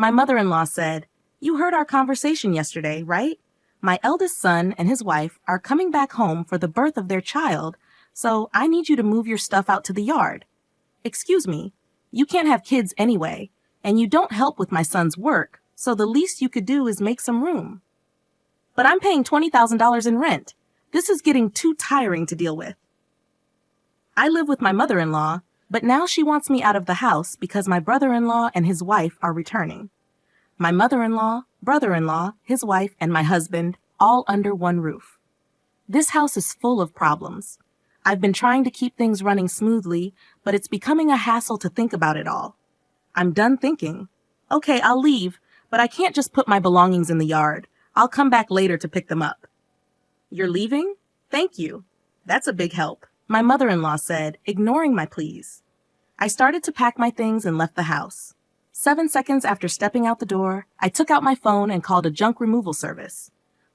My mother-in-law said, "You heard our conversation yesterday, right? My eldest son and his wife are coming back home for the birth of their child, so I need you to move your stuff out to the yard." Excuse me, you can't have kids anyway, and you don't help with my son's work, so the least you could do is make some room. But I'm paying $20,000 in rent. This is getting too tiring to deal with. I live with my mother-in-law, but now she wants me out of the house because my brother-in-law and his wife are returning. My mother-in-law, brother-in-law, his wife, and my husband, all under one roof. This house is full of problems. I've been trying to keep things running smoothly, but it's becoming a hassle to think about it all. I'm done thinking. Okay, I'll leave, but I can't just put my belongings in the yard. I'll come back later to pick them up. You're leaving? Thank you. That's a big help, my mother-in-law said, ignoring my pleas. I started to pack my things and left the house. 7 seconds after stepping out the door, I took out my phone and called a junk removal service.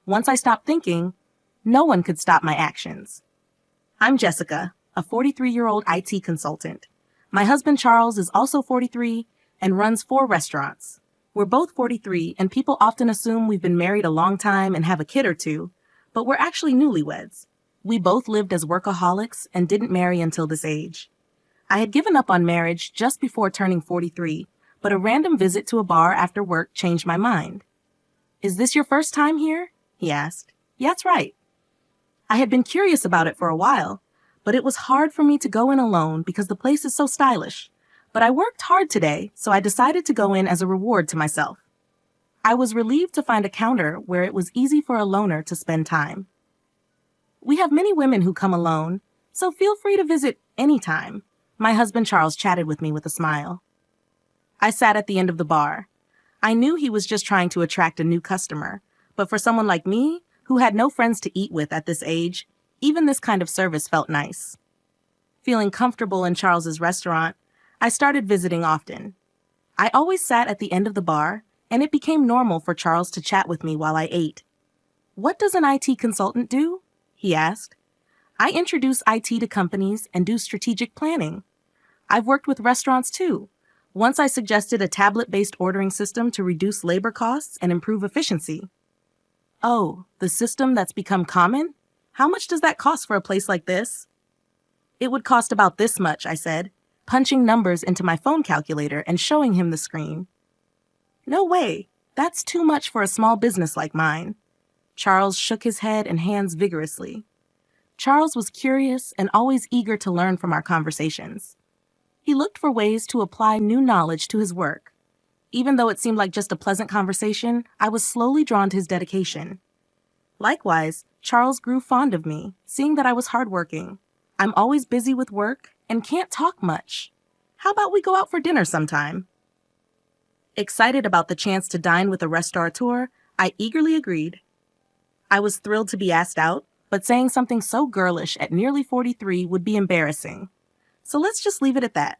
Once I stopped thinking, no one could stop my actions. I'm Jessica, a 43-year-old IT consultant. My husband Charles is also 43 and runs 4 restaurants. We're both 43, and people often assume we've been married a long time and have a kid or two, but we're actually newlyweds. We both lived as workaholics and didn't marry until this age. I had given up on marriage just before turning 43, but a random visit to a bar after work changed my mind. "Is this your first time here?" he asked. "Yeah, that's right." I had been curious about it for a while, but it was hard for me to go in alone because the place is so stylish. But I worked hard today, so I decided to go in as a reward to myself. I was relieved to find a counter where it was easy for a loner to spend time. "We have many women who come alone, so feel free to visit anytime." My husband Charles chatted with me with a smile. I sat at the end of the bar. I knew he was just trying to attract a new customer, but for someone like me, who had no friends to eat with at this age, even this kind of service felt nice. Feeling comfortable in Charles's restaurant, I started visiting often. I always sat at the end of the bar, and it became normal for Charles to chat with me while I ate. "What does an IT consultant do?" he asked. "I introduce IT to companies and do strategic planning. I've worked with restaurants too. Once I suggested a tablet-based ordering system to reduce labor costs and improve efficiency." "Oh, the system that's become common? How much does that cost for a place like this?" "It would cost about this much," I said, punching numbers into my phone calculator and showing him the screen. "No way. That's too much for a small business like mine." Charles shook his head and hands vigorously. Charles was curious and always eager to learn from our conversations. He looked for ways to apply new knowledge to his work. Even though it seemed like just a pleasant conversation, I was slowly drawn to his dedication. Likewise, Charles grew fond of me, seeing that I was hardworking. I'm always busy with work and can't talk much. How about we go out for dinner sometime? Excited about the chance to dine with a restaurateur, I eagerly agreed. I was thrilled to be asked out, but saying something so girlish at nearly 43 would be embarrassing. So let's just leave it at that.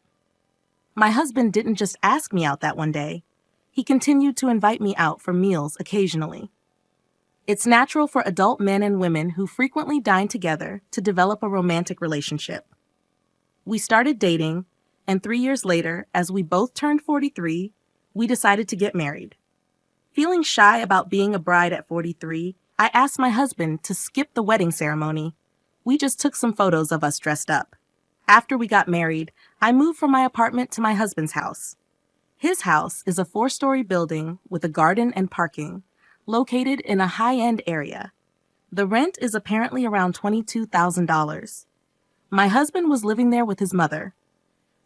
My husband didn't just ask me out that one day. He continued to invite me out for meals occasionally. It's natural for adult men and women who frequently dine together to develop a romantic relationship. We started dating, and 3 years later, as we both turned 43, we decided to get married. Feeling shy about being a bride at 43, I asked my husband to skip the wedding ceremony. We just took some photos of us dressed up. After we got married, I moved from my apartment to my husband's house. His house is a 4-story building with a garden and parking, located in a high-end area. The rent is apparently around $22,000. My husband was living there with his mother.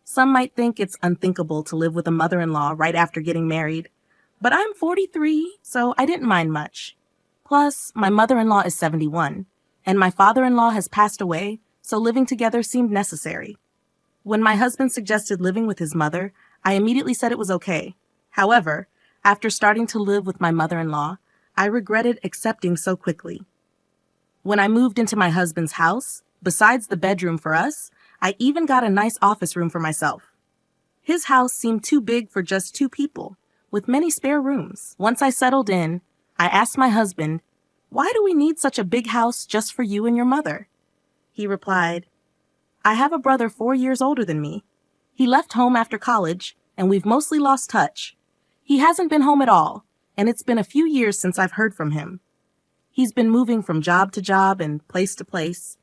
Some might think it's unthinkable to live with a mother-in-law right after getting married, but I'm 43, so I didn't mind much. Plus, my mother-in-law is 71, and my father-in-law has passed away, so living together seemed necessary. When my husband suggested living with his mother, I immediately said it was okay. However, after starting to live with my mother-in-law, I regretted accepting so quickly. When I moved into my husband's house, besides the bedroom for us, I even got a nice office room for myself. His house seemed too big for just 2 people, with many spare rooms. Once I settled in, I asked my husband, "Why do we need such a big house just for you and your mother?" He replied, "I have a brother 4 years older than me. He left home after college, and we've mostly lost touch. He hasn't been home at all, and it's been a few years since I've heard from him. He's been moving from job to job and place to place.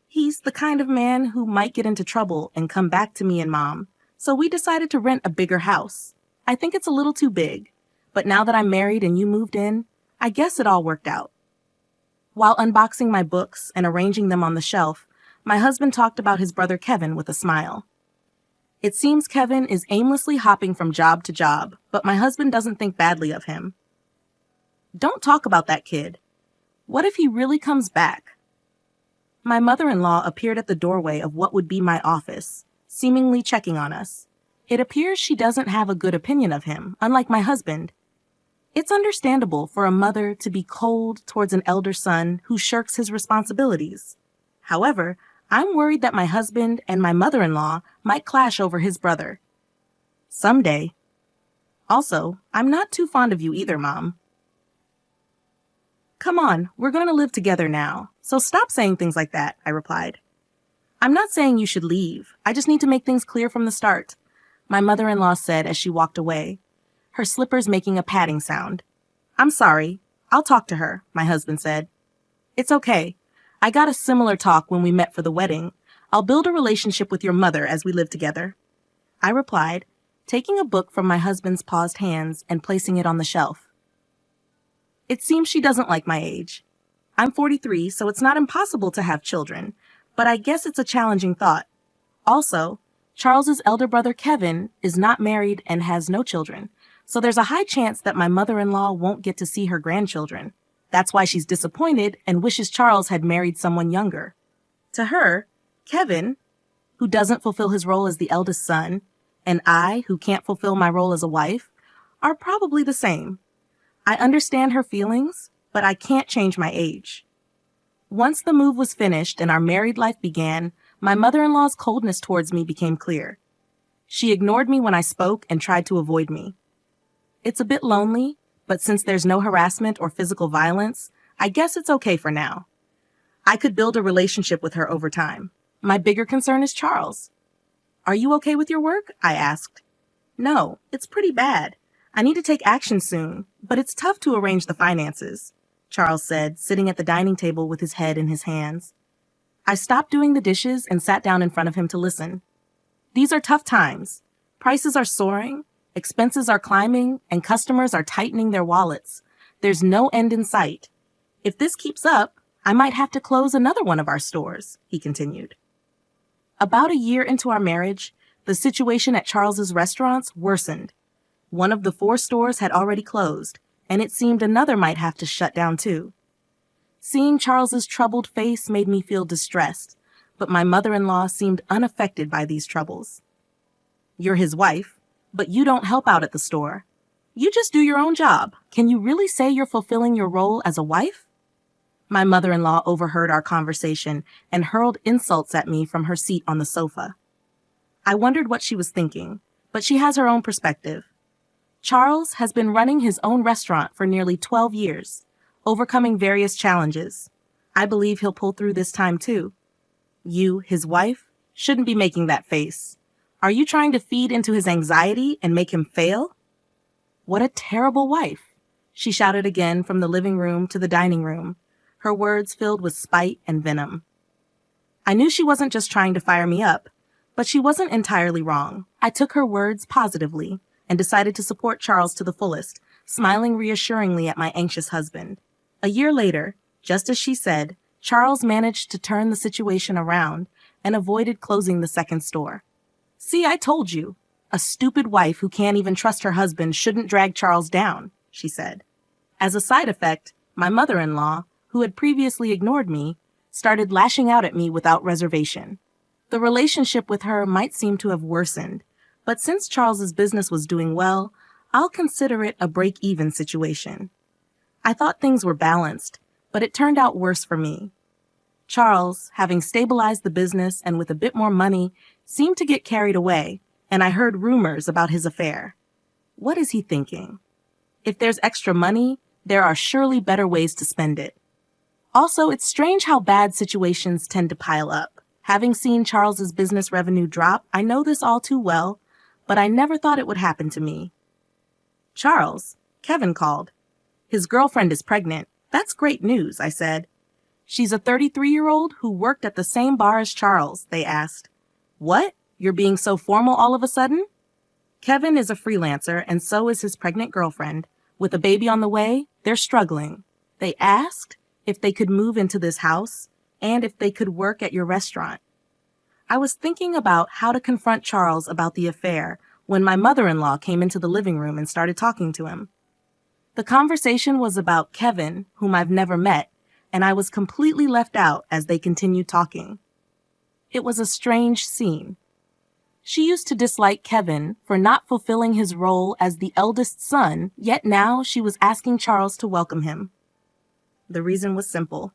He's the kind of man who might get into trouble and come back to me and Mom, so we decided to rent a bigger house. I think it's a little too big, but now that I'm married and you moved in, I guess it all worked out. While unboxing my books and arranging them on the shelf, my husband talked about his brother Kevin with a smile. It seems Kevin is aimlessly hopping from job to job, but my husband doesn't think badly of him. Don't talk about that kid. What if he really comes back? My mother-in-law appeared at the doorway of what would be my office, seemingly checking on us. It appears she doesn't have a good opinion of him, unlike my husband. It's understandable for a mother to be cold towards an elder son who shirks his responsibilities. However, I'm worried that my husband and my mother-in-law might clash over his brother. Someday. Also, I'm not too fond of you either, Mom. Come on, we're going to live together now, so stop saying things like that, I replied. I'm not saying you should leave. I just need to make things clear from the start, my mother-in-law said as she walked away, her slippers making a padding sound. I'm sorry. I'll talk to her, my husband said. It's okay. I got a similar talk when we met for the wedding. I'll build a relationship with your mother as we live together, I replied, taking a book from my husband's paused hands and placing it on the shelf. It seems she doesn't like my age. I'm 43, so it's not impossible to have children, but I guess it's a challenging thought. Also, Charles's elder brother Kevin is not married and has no children, so there's a high chance that my mother-in-law won't get to see her grandchildren. That's why she's disappointed and wishes Charles had married someone younger. To her, Kevin, who doesn't fulfill his role as the eldest son, and I, who can't fulfill my role as a wife, are probably the same. I understand her feelings, but I can't change my age. Once the move was finished and our married life began, my mother-in-law's coldness towards me became clear. She ignored me when I spoke and tried to avoid me. It's a bit lonely, but since there's no harassment or physical violence, I guess it's okay for now. I could build a relationship with her over time. My bigger concern is Charles. Are you okay with your work? I asked. No, it's pretty bad. I need to take action soon, but it's tough to arrange the finances, Charles said, sitting at the dining table with his head in his hands. I stopped doing the dishes and sat down in front of him to listen. These are tough times. Prices are soaring, expenses are climbing, and customers are tightening their wallets. There's no end in sight. If this keeps up, I might have to close another one of our stores, he continued. About a year into our marriage, the situation at Charles's restaurants worsened. One of the 4 stores had already closed, and it seemed another might have to shut down too. Seeing Charles's troubled face made me feel distressed, but my mother-in-law seemed unaffected by these troubles. You're his wife, but you don't help out at the store. You just do your own job. Can you really say you're fulfilling your role as a wife? My mother-in-law overheard our conversation and hurled insults at me from her seat on the sofa. I wondered what she was thinking, but she has her own perspective. Charles has been running his own restaurant for nearly 12 years, overcoming various challenges. I believe he'll pull through this time too. You, his wife, shouldn't be making that face. Are you trying to feed into his anxiety and make him fail? What a terrible wife, she shouted again from the living room to the dining room, her words filled with spite and venom. I knew she wasn't just trying to fire me up, but she wasn't entirely wrong. I took her words positively and decided to support Charles to the fullest, smiling reassuringly at my anxious husband. A year later, just as she said, Charles managed to turn the situation around and avoided closing the second store. See, I told you. A stupid wife who can't even trust her husband shouldn't drag Charles down, she said. As a side effect, my mother-in-law, who had previously ignored me, started lashing out at me without reservation. The relationship with her might seem to have worsened, but since Charles's business was doing well, I'll consider it a break-even situation. I thought things were balanced, but it turned out worse for me. Charles, having stabilized the business and with a bit more money, seemed to get carried away, and I heard rumors about his affair. What is he thinking? If there's extra money, there are surely better ways to spend it. Also, it's strange how bad situations tend to pile up. Having seen Charles's business revenue drop, I know this all too well, but I never thought it would happen to me. Charles, Kevin called. His girlfriend is pregnant. That's great news, I said. She's a 33-year-old who worked at the same bar as Charles, they asked. What? You're being so formal all of a sudden? Kevin is a freelancer, and so is his pregnant girlfriend. With a baby on the way, they're struggling. They asked if they could move into this house and if they could work at your restaurant. I was thinking about how to confront Charles about the affair when my mother-in-law came into the living room and started talking to him. The conversation was about Kevin, whom I've never met, and I was completely left out as they continued talking. It was a strange scene. She used to dislike Kevin for not fulfilling his role as the eldest son, yet now she was asking Charles to welcome him. The reason was simple: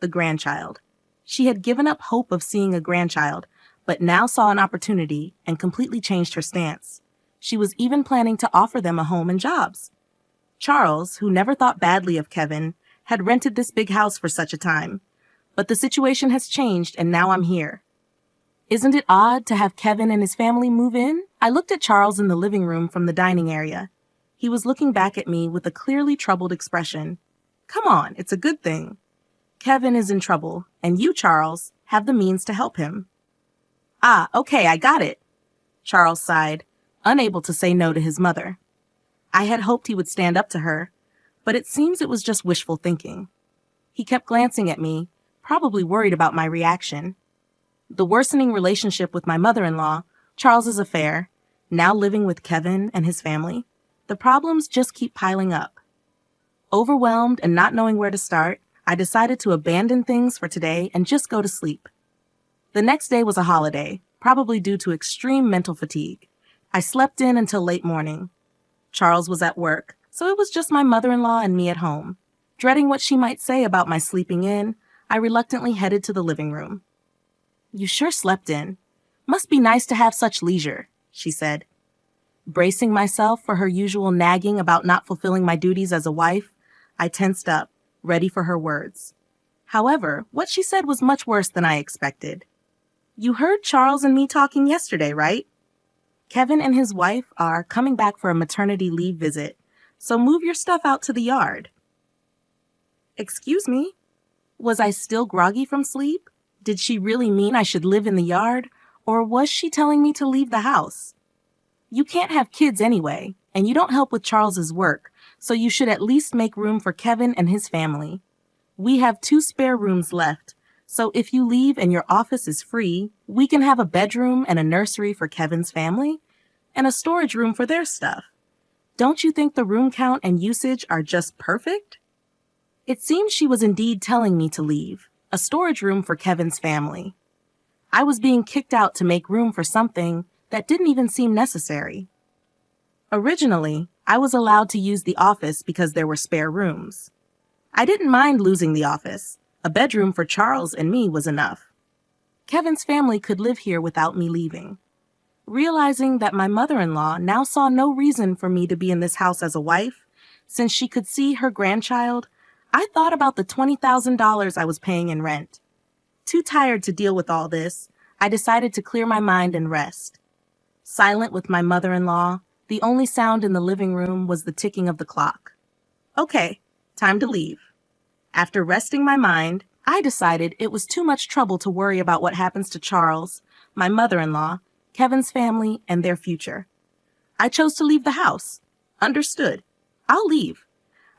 the grandchild. She had given up hope of seeing a grandchild, but now saw an opportunity and completely changed her stance. She was even planning to offer them a home and jobs. Charles, who never thought badly of Kevin, had rented this big house for such a time. But the situation has changed, and now I'm here. Isn't it odd to have Kevin and his family move in? I looked at Charles in the living room from the dining area. He was looking back at me with a clearly troubled expression. Come on, it's a good thing. Kevin is in trouble, and you, Charles, have the means to help him. Ah, okay, I got it. Charles sighed, unable to say no to his mother. I had hoped he would stand up to her, but it seems it was just wishful thinking. He kept glancing at me, probably worried about my reaction. The worsening relationship with my mother-in-law, Charles's affair, now living with Kevin and his family, the problems just keep piling up. Overwhelmed and not knowing where to start, I decided to abandon things for today and just go to sleep. The next day was a holiday, probably due to extreme mental fatigue. I slept in until late morning. Charles was at work, so it was just my mother-in-law and me at home. Dreading what she might say about my sleeping in, I reluctantly headed to the living room. You sure slept in. Must be nice to have such leisure, she said. Bracing myself for her usual nagging about not fulfilling my duties as a wife, I tensed up, ready for her words. However, what she said was much worse than I expected. You heard Charles and me talking yesterday, right? Kevin and his wife are coming back for a maternity leave visit, so move your stuff out to the yard. Excuse me? Was I still groggy from sleep? Did she really mean I should live in the yard, or was she telling me to leave the house? You can't have kids anyway, and you don't help with Charles's work, so you should at least make room for Kevin and his family. We have 2 spare rooms left, so if you leave and your office is free, we can have a bedroom and a nursery for Kevin's family, and a storage room for their stuff. Don't you think the room count and usage are just perfect? It seemed she was indeed telling me to leave. A storage room for Kevin's family. I was being kicked out to make room for something that didn't even seem necessary. Originally, I was allowed to use the office because there were spare rooms. I didn't mind losing the office. A bedroom for Charles and me was enough. Kevin's family could live here without me leaving. Realizing that my mother-in-law now saw no reason for me to be in this house as a wife, since she could see her grandchild, I thought about the $20,000 I was paying in rent. Too tired to deal with all this, I decided to clear my mind and rest. Silent with my mother-in-law, the only sound in the living room was the ticking of the clock. Okay, time to leave. After resting my mind, I decided it was too much trouble to worry about what happens to Charles, my mother-in-law, Kevin's family, and their future. I chose to leave the house. Understood. I'll leave.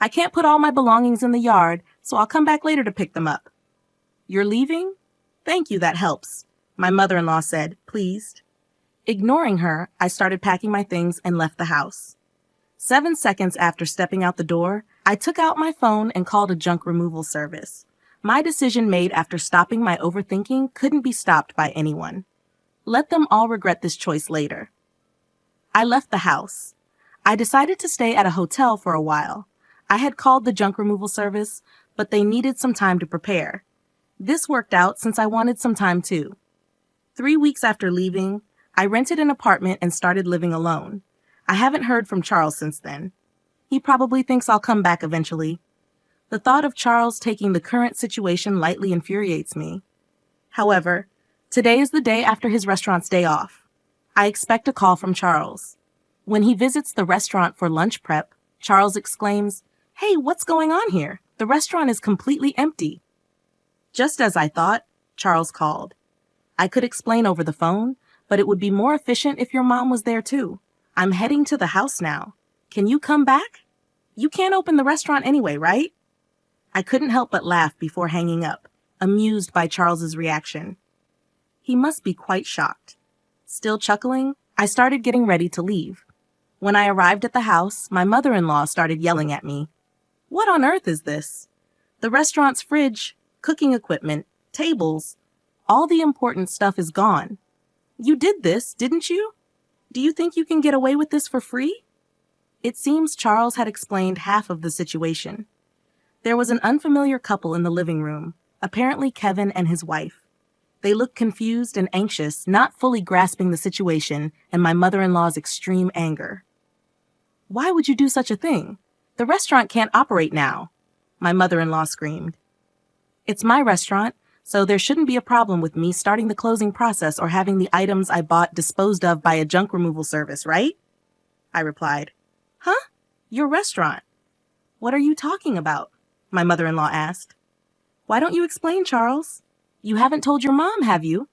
I can't put all my belongings in the yard, so I'll come back later to pick them up. You're leaving? Thank you, that helps, my mother-in-law said, pleased. Ignoring her, I started packing my things and left the house. 7 seconds after stepping out the door, I took out my phone and called a junk removal service. My decision made after stopping my overthinking couldn't be stopped by anyone. Let them all regret this choice later. I left the house. I decided to stay at a hotel for a while. I had called the junk removal service, but they needed some time to prepare. This worked out since I wanted some time too. 3 weeks after leaving, I rented an apartment and started living alone. I haven't heard from Charles since then. He probably thinks I'll come back eventually. The thought of Charles taking the current situation lightly infuriates me. However, today is the day after his restaurant's day off. I expect a call from Charles. When he visits the restaurant for lunch prep, Charles exclaims, "Hey, what's going on here? The restaurant is completely empty." Just as I thought, Charles called. I could explain over the phone, but it would be more efficient if your mom was there too. I'm heading to the house now. Can you come back? You can't open the restaurant anyway, right? I couldn't help but laugh before hanging up, amused by Charles's reaction. He must be quite shocked. Still chuckling, I started getting ready to leave. When I arrived at the house, my mother-in-law started yelling at me. "What on earth is this? The restaurant's fridge, cooking equipment, tables, all the important stuff is gone. You did this, didn't you? Do you think you can get away with this for free?" It seems Charles had explained half of the situation. There was an unfamiliar couple in the living room, apparently Kevin and his wife. They looked confused and anxious, not fully grasping the situation and my mother-in-law's extreme anger. "Why would you do such a thing? The restaurant can't operate now," my mother-in-law screamed. "It's my restaurant, so there shouldn't be a problem with me starting the closing process or having the items I bought disposed of by a junk removal service, right?" I replied. "Huh? Your restaurant? What are you talking about?" my mother-in-law asked. "Why don't you explain, Charles? You haven't told your mom, have you?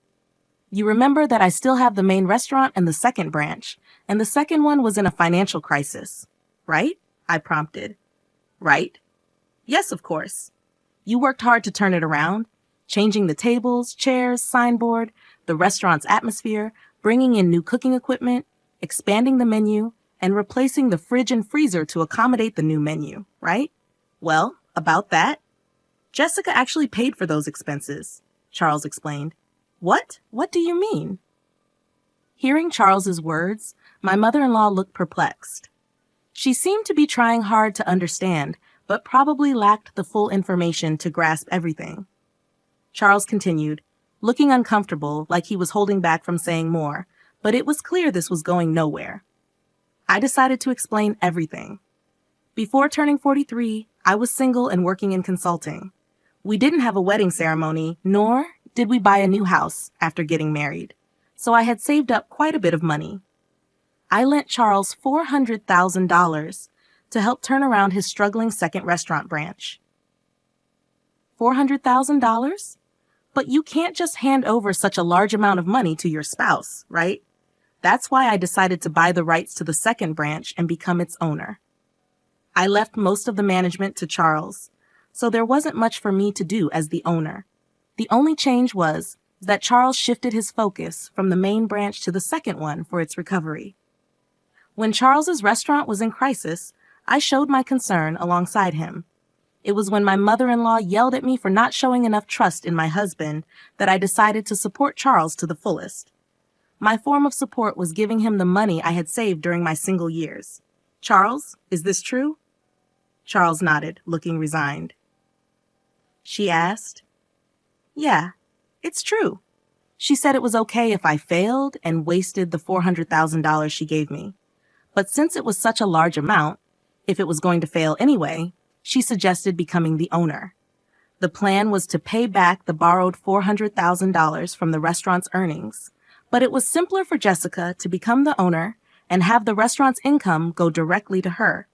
You remember that I still have the main restaurant and the second branch, and the second one was in a financial crisis, right?" I prompted. "Right? Yes, of course. You worked hard to turn it around, changing the tables, chairs, signboard, the restaurant's atmosphere, bringing in new cooking equipment, expanding the menu, and replacing the fridge and freezer to accommodate the new menu, right? Well, about that, Jessica actually paid for those expenses," Charles explained. "What? What do you mean?" Hearing Charles's words, my mother-in-law looked perplexed. She seemed to be trying hard to understand, but probably lacked the full information to grasp everything. Charles continued, looking uncomfortable, like he was holding back from saying more, but it was clear this was going nowhere. I decided to explain everything. Before turning 43, I was single and working in consulting. We didn't have a wedding ceremony, nor did we buy a new house after getting married, so I had saved up quite a bit of money. I lent Charles $400,000 to help turn around his struggling second restaurant branch. $400,000? But you can't just hand over such a large amount of money to your spouse, right? That's why I decided to buy the rights to the second branch and become its owner. I left most of the management to Charles, so there wasn't much for me to do as the owner. The only change was that Charles shifted his focus from the main branch to the second one for its recovery. When Charles's restaurant was in crisis, I showed my concern alongside him. It was when my mother-in-law yelled at me for not showing enough trust in my husband that I decided to support Charles to the fullest. My form of support was giving him the money I had saved during my single years. "Charles, is this true?" Charles nodded, looking resigned. She asked. "Yeah, it's true. She said it was okay if I failed and wasted the $400,000 she gave me. But since it was such a large amount, if it was going to fail anyway, she suggested becoming the owner. The plan was to pay back the borrowed $400,000 from the restaurant's earnings, but it was simpler for Jessica to become the owner and have the restaurant's income go directly to her.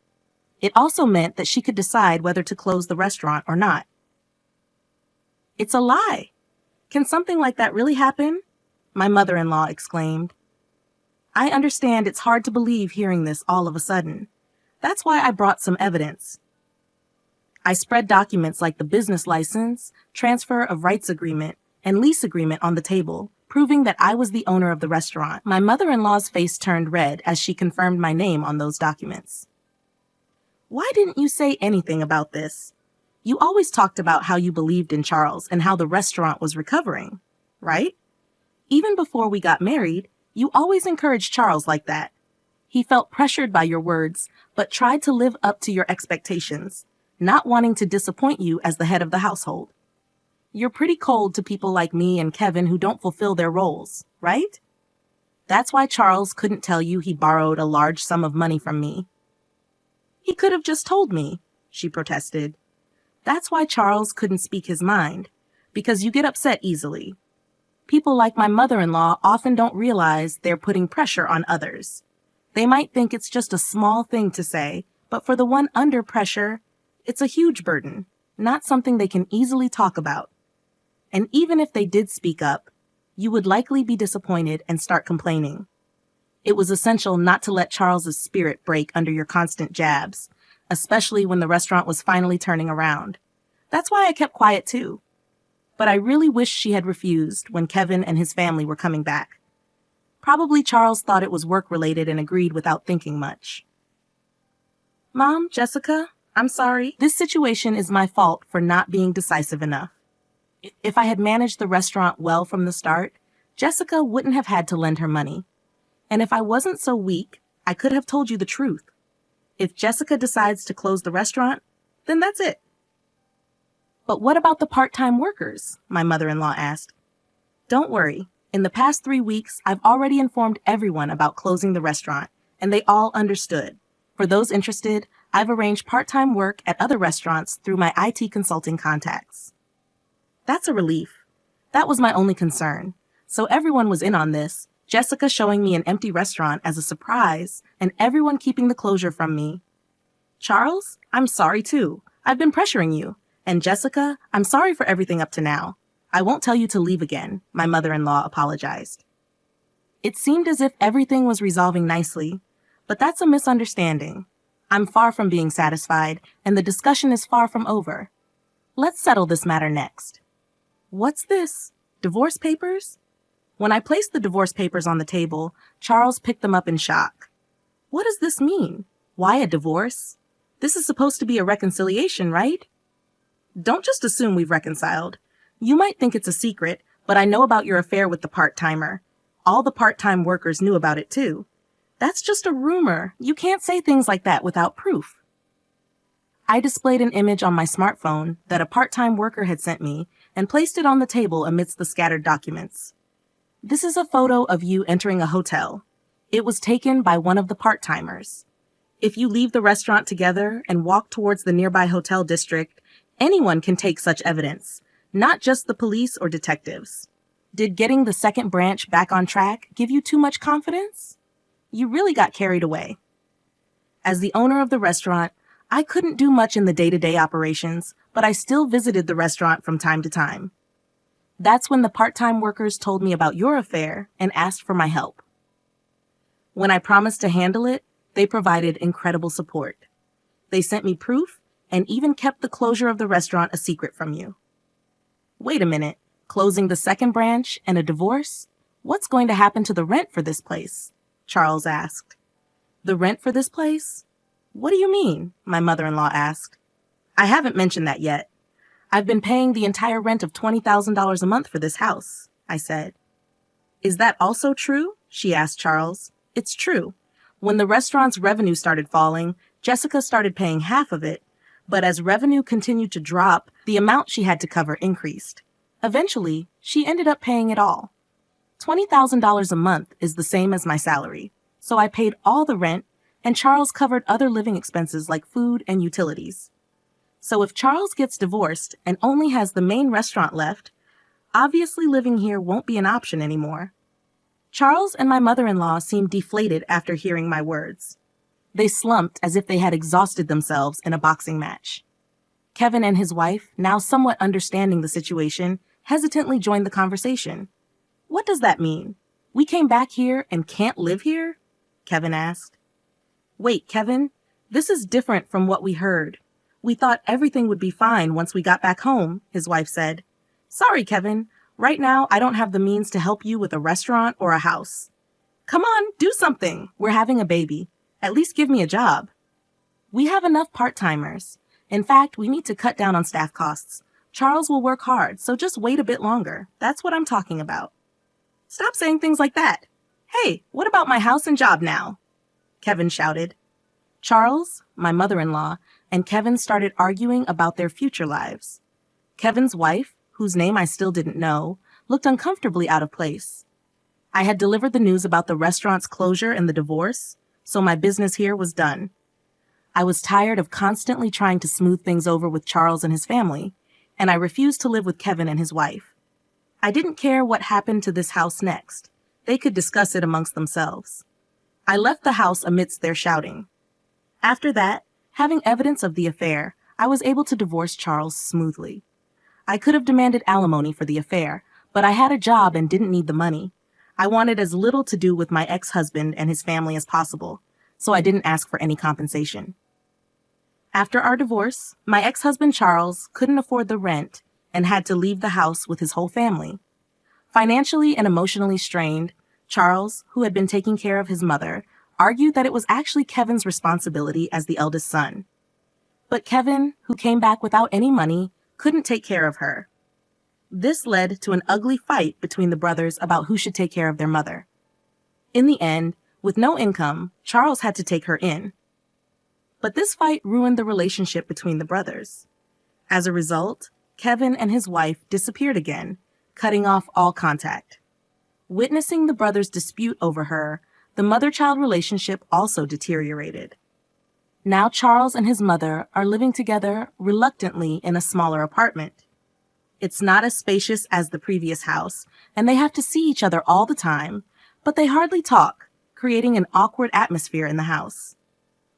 It also meant that she could decide whether to close the restaurant or not. "It's a lie. Can something like that really happen?" my mother-in-law exclaimed. I understand it's hard to believe hearing this all of a sudden. That's why I brought some evidence. I spread documents like the business license, transfer of rights agreement, and lease agreement on the table, proving that I was the owner of the restaurant. My mother-in-law's face turned red as she confirmed my name on those documents. "Why didn't you say anything about this? You always talked about how you believed in Charles and how the restaurant was recovering, right? Even before we got married, you always encouraged Charles like that. He felt pressured by your words, but tried to live up to your expectations, not wanting to disappoint you as the head of the household. You're pretty cold to people like me and Kevin who don't fulfill their roles, right? That's why Charles couldn't tell you he borrowed a large sum of money from me." "He could have just told me," she protested. "That's why Charles couldn't speak his mind, because you get upset easily. People like my mother-in-law often don't realize they're putting pressure on others. They might think it's just a small thing to say, but for the one under pressure, it's a huge burden, not something they can easily talk about. And even if they did speak up, you would likely be disappointed and start complaining. It was essential not to let Charles's spirit break under your constant jabs, especially when the restaurant was finally turning around. That's why I kept quiet too. But I really wish she had refused when Kevin and his family were coming back. Probably Charles thought it was work-related and agreed without thinking much. Mom, Jessica, I'm sorry. This situation is my fault for not being decisive enough. If I had managed the restaurant well from the start, Jessica wouldn't have had to lend her money. And if I wasn't so weak, I could have told you the truth. If Jessica decides to close the restaurant, then that's it. But what about the part-time workers? My mother-in-law asked. Don't worry. In the past 3 weeks, I've already informed everyone about closing the restaurant, and they all understood. For those interested, I've arranged part-time work at other restaurants through my IT consulting contacts. That's a relief. That was my only concern. So everyone was in on this, Jessica showing me an empty restaurant as a surprise, and everyone keeping the closure from me. Charles, I'm sorry too. I've been pressuring you. And Jessica, I'm sorry for everything up to now. I won't tell you to leave again, my mother-in-law apologized. It seemed as if everything was resolving nicely, but that's a misunderstanding. I'm far from being satisfied, and the discussion is far from over. Let's settle this matter next. What's this? Divorce papers? When I placed the divorce papers on the table, Charles picked them up in shock. What does this mean? Why a divorce? This is supposed to be a reconciliation, right? Don't just assume we've reconciled. You might think it's a secret, but I know about your affair with the part-timer. All the part-time workers knew about it too. That's just a rumor. You can't say things like that without proof. I displayed an image on my smartphone that a part-time worker had sent me and placed it on the table amidst the scattered documents. This is a photo of you entering a hotel. It was taken by one of the part-timers. If you leave the restaurant together and walk towards the nearby hotel district, anyone can take such evidence, not just the police or detectives. Did getting the second branch back on track give you too much confidence? You really got carried away. As the owner of the restaurant, I couldn't do much in the day-to-day operations, but I still visited the restaurant from time to time. That's when the part-time workers told me about your affair and asked for my help. When I promised to handle it, they provided incredible support. They sent me proof and even kept the closure of the restaurant a secret from you. Wait a minute, closing the second branch and a divorce? What's going to happen to the rent for this place? Charles asked. The rent for this place? What do you mean? My mother-in-law asked. I haven't mentioned that yet. I've been paying the entire rent of $20,000 a month for this house, I said. Is that also true? She asked Charles. It's true. When the restaurant's revenue started falling, Jessica started paying half of it, but as revenue continued to drop, the amount she had to cover increased. Eventually, she ended up paying it all. $20,000 a month is the same as my salary, so I paid all the rent, and Charles covered other living expenses like food and utilities. So if Charles gets divorced and only has the main restaurant left, obviously living here won't be an option anymore. Charles and my mother-in-law seemed deflated after hearing my words. They slumped as if they had exhausted themselves in a boxing match. Kevin and his wife, now somewhat understanding the situation, hesitantly joined the conversation. What does that mean? We came back here and can't live here? Kevin asked. Wait, Kevin, this is different from what we heard. We thought everything would be fine once we got back home, his wife said. Sorry, Kevin. Right now, I don't have the means to help you with a restaurant or a house. Come on, do something. We're having a baby. At least give me a job. We have enough part-timers. In fact, we need to cut down on staff costs. Charles will work hard, so just wait a bit longer. That's what I'm talking about. Stop saying things like that. Hey, what about my house and job now? Kevin shouted. Charles, my mother-in-law, and Kevin started arguing about their future lives. Kevin's wife, whose name I still didn't know, looked uncomfortably out of place. I had delivered the news about the restaurant's closure and the divorce, so my business here was done. I was tired of constantly trying to smooth things over with Charles and his family, and I refused to live with Kevin and his wife. I didn't care what happened to this house next. They could discuss it amongst themselves. I left the house amidst their shouting. After that, having evidence of the affair, I was able to divorce Charles smoothly. I could have demanded alimony for the affair, but I had a job and didn't need the money. I wanted as little to do with my ex-husband and his family as possible, so I didn't ask for any compensation. After our divorce, my ex-husband Charles couldn't afford the rent and had to leave the house with his whole family. Financially and emotionally strained, Charles, who had been taking care of his mother, argued that it was actually Kevin's responsibility as the eldest son. But Kevin, who came back without any money, couldn't take care of her. This led to an ugly fight between the brothers about who should take care of their mother. In the end, with no income, Charles had to take her in. But this fight ruined the relationship between the brothers. As a result, Kevin and his wife disappeared again, cutting off all contact. Witnessing the brothers' dispute over her, the mother-child relationship also deteriorated. Now Charles and his mother are living together reluctantly in a smaller apartment. It's not as spacious as the previous house, and they have to see each other all the time, but they hardly talk, creating an awkward atmosphere in the house.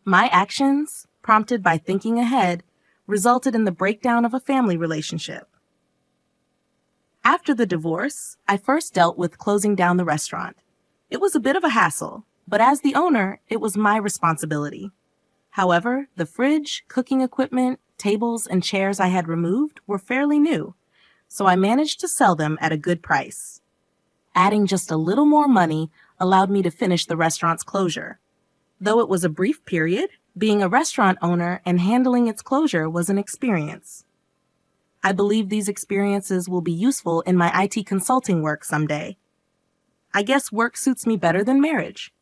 My actions, prompted by thinking ahead, resulted in the breakdown of a family relationship. After the divorce, I first dealt with closing down the restaurant. It was a bit of a hassle, but as the owner, it was my responsibility. However, the fridge, cooking equipment, tables, and chairs I had removed were fairly new, so I managed to sell them at a good price. Adding just a little more money allowed me to finish the restaurant's closure. Though it was a brief period, being a restaurant owner and handling its closure was an experience. I believe these experiences will be useful in my IT consulting work someday. I guess work suits me better than marriage.